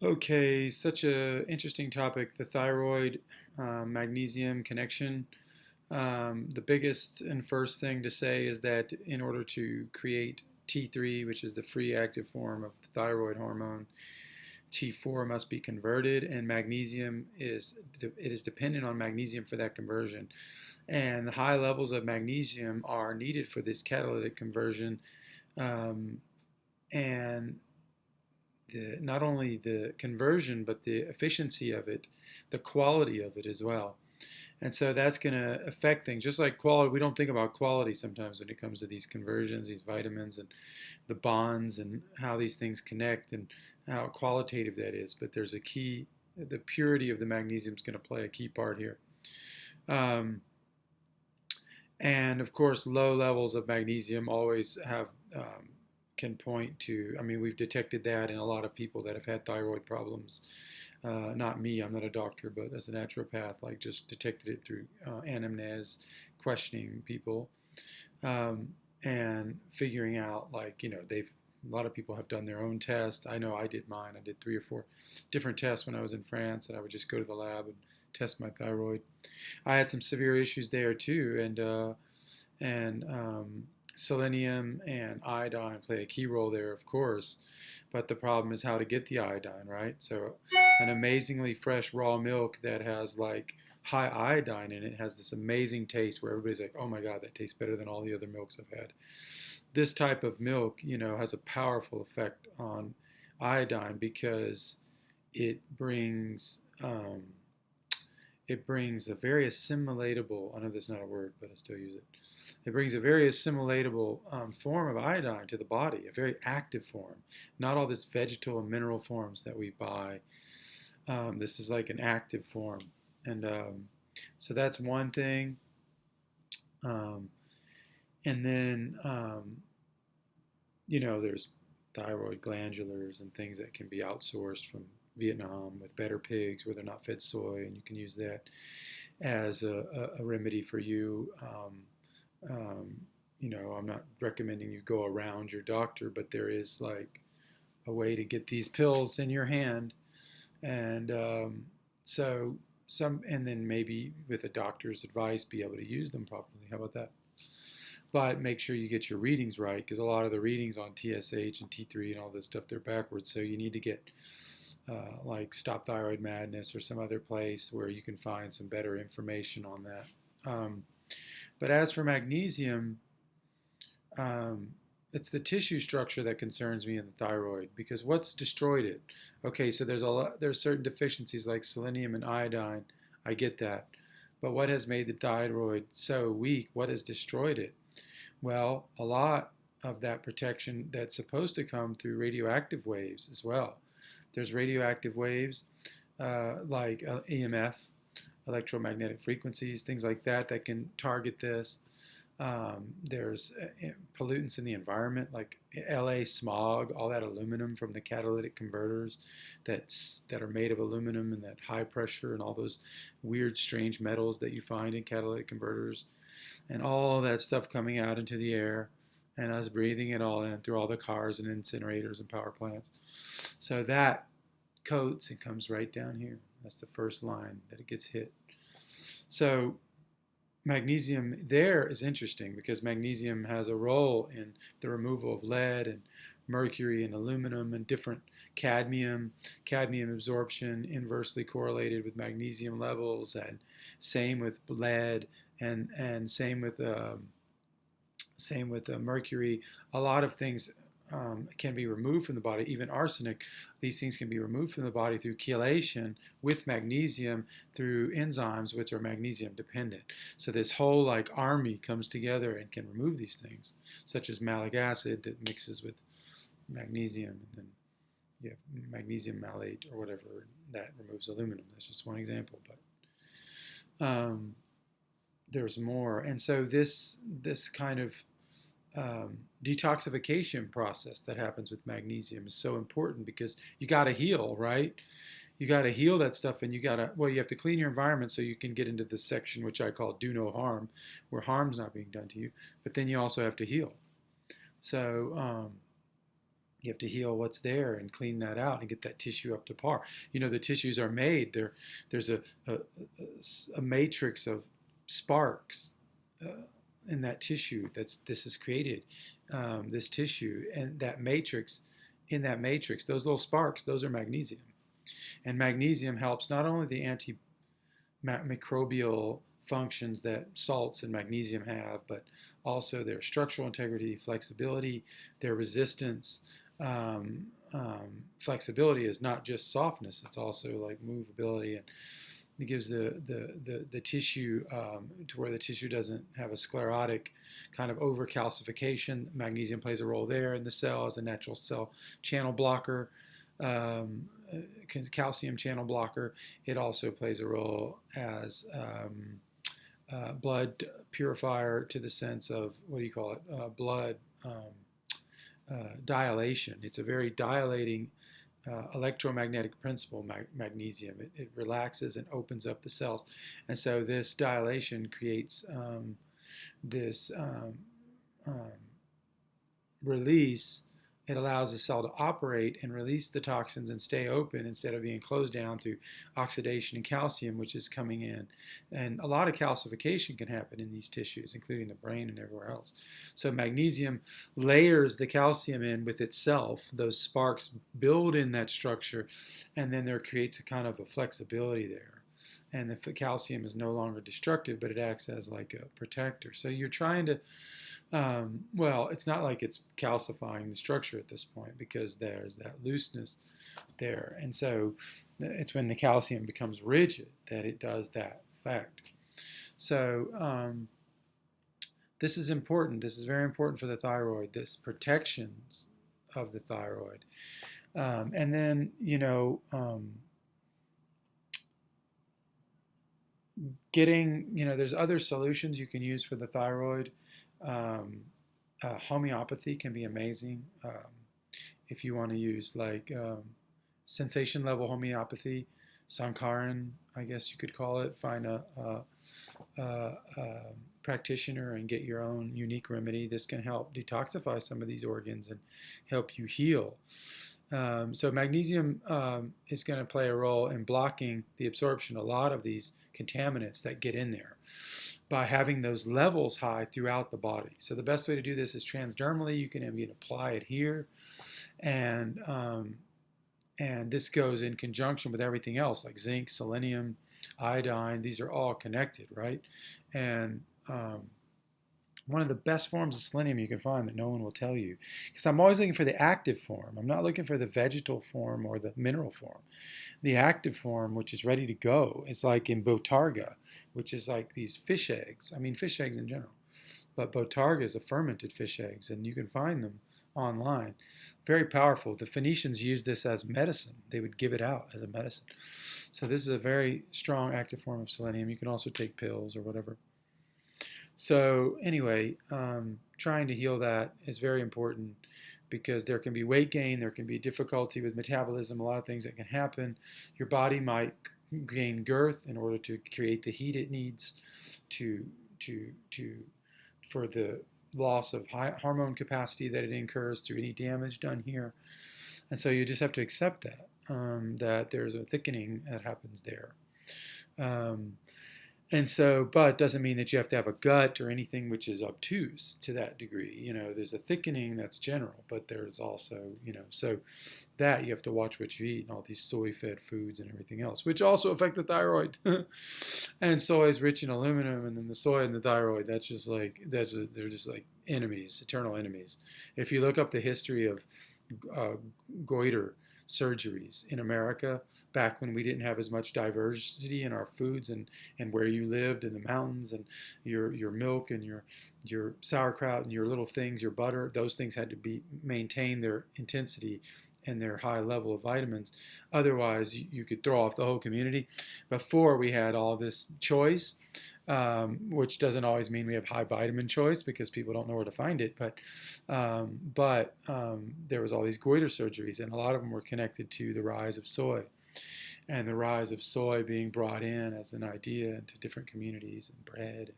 Okay, such a interesting topic, the thyroid magnesium connection. The biggest and first thing to say is that in order to create T3, which is the free active form of the thyroid hormone, T4 must be converted, and it is dependent on magnesium for that conversion. And the high levels of magnesium are needed for this catalytic conversion, um, and not only the conversion, but the efficiency of it, the quality of it as well. And so that's going to affect things. Just like quality, we don't think about quality sometimes when it comes to these conversions, these vitamins, and the bonds, and how these things connect, and how qualitative that is. But there's a key, the purity of the magnesium is going to play a key part here. Um, and of course, low levels of magnesium always have can point to. I mean, we've detected that in a lot of people that have had thyroid problems. Not me, I'm not a doctor, but as a naturopath, like just detected it through anamnese, questioning people, and figuring out, like, they've a lot of people have done their own test. I know I did mine. I did 3 or 4 different tests when I was in France, and I would just go to the lab and test my thyroid. I had some severe issues there too, and selenium and iodine play a key role there, of course. But the problem is how to get the iodine, right? So, an amazingly fresh raw milk that has like high iodine in it has this amazing taste where everybody's like, oh my God, that tastes better than all the other milks I've had. This type of milk, has a powerful effect on iodine because it brings a very assimilatable, I know that's not a word, but I still use it. It brings a very assimilatable form of iodine to the body, a very active form, not all this vegetal and mineral forms that we buy. This is like an active form. And so that's one thing. Um, and then, there's thyroid glandulars and things that can be outsourced from Vietnam with better pigs where they're not fed soy, and you can use that as a remedy for you. I'm not recommending you go around your doctor, but there is like a way to get these pills in your hand, and so and then maybe with a doctor's advice, be able to use them properly. How about that? But make sure you get your readings right, because a lot of the readings on TSH and T3 and all this stuff, they're backwards. So you need to get like Stop Thyroid Madness or some other place where you can find some better information on that. But as for magnesium, um, it's the tissue structure that concerns me in the thyroid, because what's destroyed it? Okay, so there's certain deficiencies like selenium and iodine. I get that. But what has made the thyroid so weak? What has destroyed it? Well, a lot of that protection that's supposed to come through radioactive waves as well. There's radioactive waves like EMF, electromagnetic frequencies, things like that that can target this. There's pollutants in the environment like LA smog, all that aluminum from the catalytic converters that are made of aluminum and that high pressure and all those weird, strange metals that you find in catalytic converters, and all that stuff coming out into the air, and us breathing it all in through all the cars and incinerators and power plants. So that coats and comes right down here. That's the first line that it gets hit. So magnesium there is interesting because magnesium has a role in the removal of lead and mercury and aluminum and different cadmium absorption inversely correlated with magnesium levels, and same with lead, and same with mercury. A lot of things can be removed from the body, even arsenic. These things can be removed from the body through chelation with magnesium through enzymes which are magnesium dependent. So this whole like army comes together and can remove these things, such as malic acid that mixes with magnesium, and then you have magnesium malate or whatever that removes aluminum. That's just one example, but there's more. And so this kind of detoxification process that happens with magnesium is so important, because you got to heal, right? You got to heal that stuff, and you have to clean your environment so you can get into this section which I call do no harm, where harm's not being done to you. But then you also have to heal. So You have to heal what's there and clean that out and get that tissue up to par. The tissues are made. There's a matrix of sparks in that tissue. This is created, this tissue, and that matrix. In that matrix, those little sparks, those are magnesium. And magnesium helps not only the antimicrobial functions that salts and magnesium have, but also their structural integrity, flexibility, their resistance. Flexibility is not just softness; it's also like movability, and it gives the tissue to where the tissue doesn't have a sclerotic kind of overcalcification. Magnesium plays a role there in the cell as a natural cell channel blocker, calcium channel blocker. It also plays a role as blood purifier, to the sense of, what do you call it, blood dilation. It's a very dilating electromagnetic principle, magnesium. It relaxes and opens up the cells. And so this dilation creates this release. It allows the cell to operate and release the toxins and stay open instead of being closed down through oxidation and calcium, which is coming in. And a lot of calcification can happen in these tissues, including the brain and everywhere else. So magnesium layers the calcium in with itself. Those sparks build in that structure, and then there creates a kind of a flexibility there. And the calcium is no longer destructive, but it acts as like a protector. So you're trying to well, it's not like it's calcifying the structure at this point, because there's that looseness there. And so it's when the calcium becomes rigid that it does that effect. So this is important. This is very important for the thyroid, this protections of the thyroid. And then, there's other solutions you can use for the thyroid. Homeopathy can be amazing. If you want to use like sensation level homeopathy, Sankaran, I guess you could call it. Find a practitioner and get your own unique remedy. This can help detoxify some of these organs and help you heal. So magnesium is going to play a role in blocking the absorption of a lot of these contaminants that get in there by having those levels high throughout the body. So the best way to do this is transdermally. You can even apply it here, and this goes in conjunction with everything else like zinc, selenium, iodine. These are all connected, right? And one of the best forms of selenium you can find that no one will tell you, because I'm always looking for the active form. I'm not looking for the vegetal form or the mineral form. The active form, which is ready to go, is like in Botarga, which is like these fish eggs. I mean, fish eggs in general. But Botarga is a fermented fish eggs, and you can find them online. Very powerful. The Phoenicians used this as medicine. They would give it out as a medicine. So this is a very strong active form of selenium. You can also take pills or whatever. So anyway, trying to heal that is very important, because there can be weight gain, there can be difficulty with metabolism, a lot of things that can happen. Your body might gain girth in order to create the heat it needs for the loss of hormone capacity that it incurs through any damage done here. And so you just have to accept that, that there's a thickening that happens there. And so, but it doesn't mean that you have to have a gut or anything which is obtuse to that degree. There's a thickening that's general, but there's also, so that you have to watch what you eat, and all these soy-fed foods and everything else, which also affect the thyroid. And soy is rich in aluminum, and then the soy and the thyroid, they're just like enemies, eternal enemies. If you look up the history of goiter surgeries in America, back when we didn't have as much diversity in our foods and where you lived in the mountains, and your milk and your sauerkraut and your little things, your butter, those things had to be maintain their intensity and their high level of vitamins. Otherwise, you could throw off the whole community. Before we had all this choice, which doesn't always mean we have high vitamin choice, because people don't know where to find it. But there was all these goiter surgeries, and a lot of them were connected to the rise of soy, and the rise of soy being brought in as an idea into different communities, and bread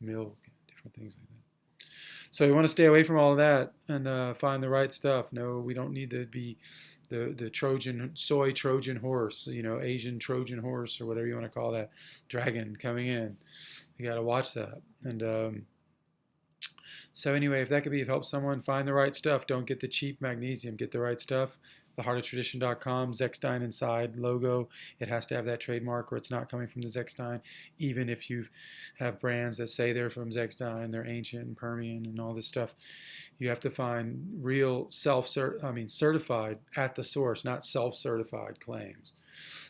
and milk and different things like that. So you want to stay away from all of that and find the right stuff. No, we don't need to be the soy Trojan horse, Asian Trojan horse or whatever you want to call that, dragon coming in. You got to watch that. And so anyway, if that could be of help someone, find the right stuff. Don't get the cheap magnesium. Get the right stuff. Theheartoftradition.com, Zechstein Inside logo. It has to have that trademark or it's not coming from the Zechstein. Even if you have brands that say they're from Zechstein, they're ancient and Permian and all this stuff. You have to find real certified at the source, not self-certified claims.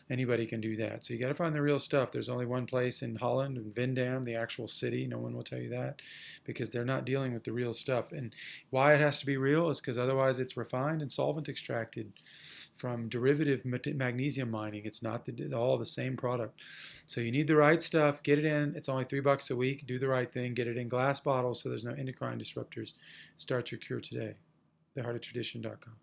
Anybody can do that. So you got to find the real stuff. There's only one place in Holland, in Vindam, the actual city. No one will tell you that because they're not dealing with the real stuff. And why it has to be real is because otherwise it's refined and solvent extracted from derivative magnesium mining. It's not all the same product. So you need the right stuff. Get it in. It's only $3 a week. Do the right thing. Get it in glass bottles so there's no endocrine disruptors. Start your cure today. Theheartoftradition.com.